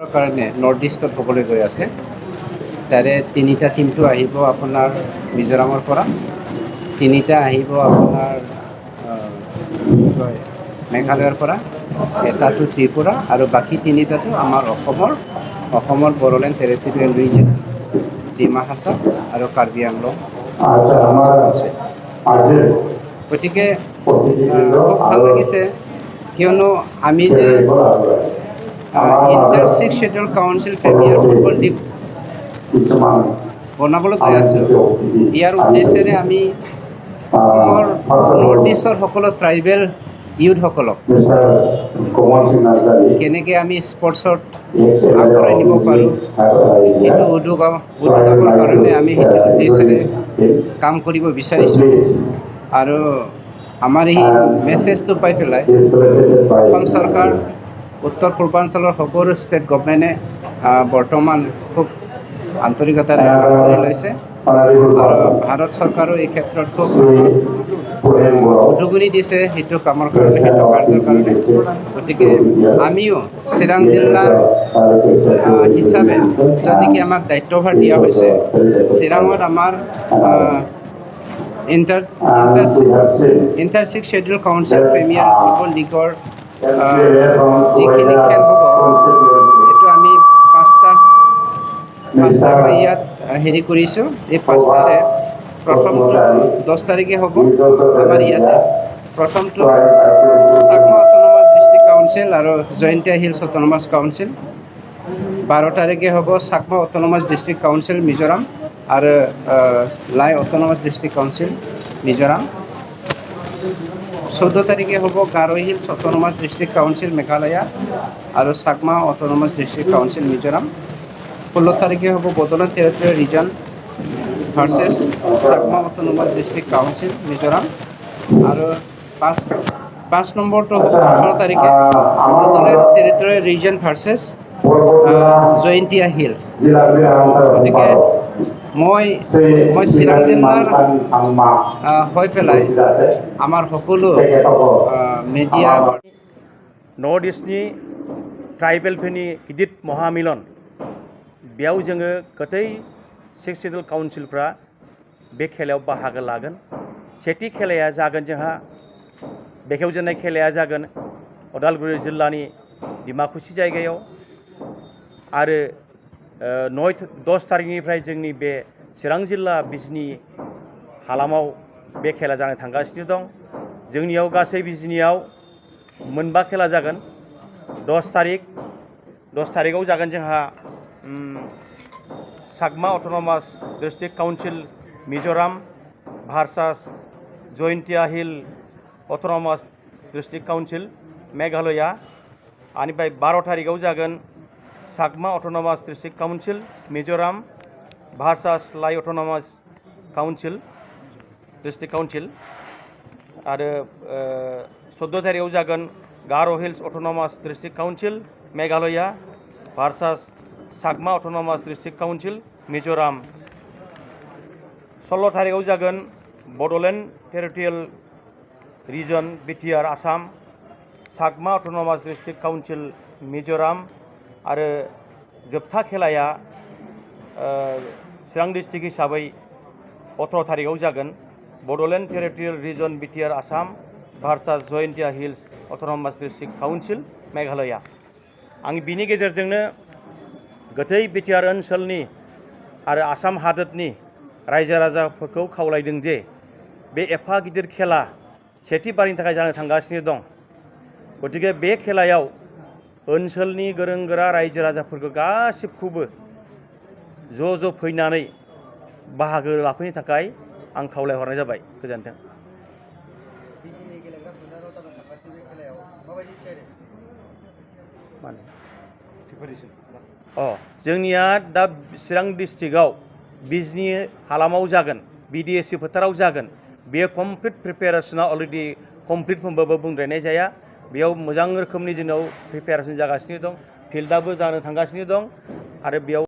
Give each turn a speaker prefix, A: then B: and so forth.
A: কাৰণে নৰ্থ ইষ্টত হ'বলৈ গৈ আছে। তাৰে তিনিটা টিমটো আহিব আপোনাৰ মিজোৰামৰ পৰা, তিনিটা আহিব আপোনাৰ মেঘালয়ৰ পৰা, এটাটো ত্ৰিপুৰা আৰু বাকী তিনিটাটো আমাৰ অসমৰ বড়োলেণ্ড টেৰিটৰিয়েল ৰিজন, ডিমা হাছাও আৰু কাৰ্বি আংলং। গতিকে খুব ভাল লাগিছে, কিয়নো আমি যে inter 6 schedule council premier football league বনাবলৈ গৈ আছোঁ। ইয়াৰ উদ্দেশ্যেৰে আমি অসমৰ নৰ্থ ইষ্টৰ সকলো ট্ৰাইবেল ইউথসকলক কেনেকৈ আমি স্পৰ্টছত আগবঢ়াই নিব পাৰোঁ, সেইটো উদ্যোগৰ কাৰণে আমি সেইটো উদ্দেশ্যেৰে কাম কৰিব বিচাৰিছোঁ। আৰু আমাৰ এই মেছেজটো পাই পেলাই অসম চৰকাৰ, উত্তৰ পূৰ্বাঞ্চলৰ সকলো ষ্টেট গভৰ্ণমেণ্টে বৰ্তমান খুব আন্তৰিকতাৰে কৰি লৈছে আৰু ভাৰত চৰকাৰো এই ক্ষেত্ৰত খুব উদগনি দিছে সেইটো কামৰ কাৰণে, সেইটো কাৰ্যৰ কাৰণে। গতিকে আমিও চিৰাং জিলা হিচাপে যদিকে আমাক দায়িত্বভাৰ দিয়া হৈছে, চিৰাঙত আমাৰ inter 6 schedule council premier football লীগৰ যিখিনি খেল হ'ব, সেইটো আমি পাঁচটাকৈ ইয়াত হেৰি কৰিছোঁ। এই পাঁচটাৰে প্ৰথমটো 10 তাৰিখে হ'ব আমাৰ ইয়াতে। প্ৰথমটো চাকমা অট'নমাছ ডিষ্ট্ৰিক্ট কাউন্সিল আৰু জয়ন্তীয়া হিলছ অট'নমাছ কাউন্সিল। 12 তাৰিখে হ'ব Chakma autonomous district council Mizoram আৰু Lai autonomous district council Mizoram. 14 তাৰিখে হ'ব Garo hills autonomous district council Meghalaya আৰু Chakma autonomous district council Mizoram. 16 তাৰিখে হ'ব Bodoland territorial region versus Chakma autonomous district council Mizoram. আৰু 5 নম্বৰটো হ'ব 18 তাৰিখে Bodoland territorial region versus Jaintia hills. গতিকে মই চিৰাং জিলাৰ হৈ পেলাই আমাৰ সকলো মিডিয়া
B: नर्थ इस्टनि ट्राइबेलफोरनि गिदिर महामिलन बेयाव जोङो गतै 6 श्येड्यूल काउन्सिलफ्रा बे खेलायाव बाहागो लागोन। सेथि खेलाया जागोन जोंहा बेखेवजेननाय खेलाया जागोन उदालगुरि जिल्लानि डिमाकुसि जायगायाव आरो 10 तारिखनिफ्राय जोंनि बे चिरां जिल्ला बिजनी हालामाव बे खेला जानो थांगासिनो दं। जोंनियाव गासै बिजनीयाव मोनबा खेला जागोन। 10 तारिखआव जागोन जोंहा Chakma autonomous district council Mizoram versus Jaintia hill autonomous district council Meghalaya. आनिफ्राय 12 तारिखआव जागोन Chakma autonomous district council Mizoram versus Lai autonomous council district council. आरो 14 तारिखआव जागोन Garo hills autonomous district council Meghalaya versus Chakma autonomous district council Mizoram. 16 तारिखआव जागोन Bodoland territorial region BTR Assam Chakma autonomous district council Mizoram. आरो जोबथा खेलाया चिरां डिस्ट्रिक्ट हिसाबै 18 तारिखआव जागोन Bodoland territorial region BTR Assam versus Jaintia hills autonomous district council Meghalaya. आं बिनि गेजेरजोंनो गोथै बिटिआर ओनसोलनि आरो आसाम हादोरनि रायजो राजाफोरखौ खावलायदों जे बे एफा गिदिर खेला सेथि बारनि थाखाय जानो थांगासिनो दं। गतिके बे खेलायाव ओनसोलनि गोरों गोरा रायजो राजाफोरखौ गासिबखौबो ज' फैनानै बाहागो लाफैनो थाखाय आं खावलायहरनाय जाबाय। गोजोन्थों। जोंनिया दा चिरां डिस्ट्रिक्टआव बिजनी हालामाव जागोन, बिडिएसि फोथाराव जागोन। बेयो कमप्लिट प्रिपेरेसना अलरेडि कमप्लिट होनबाबो बुंद्रायनाय जाया। बेयाव मोजां रोखोमनि जोंनाव प्रिपेरेसन जागासिनो दं, फिल्डआबो जानो थांगासिनो दं आरो बेयाव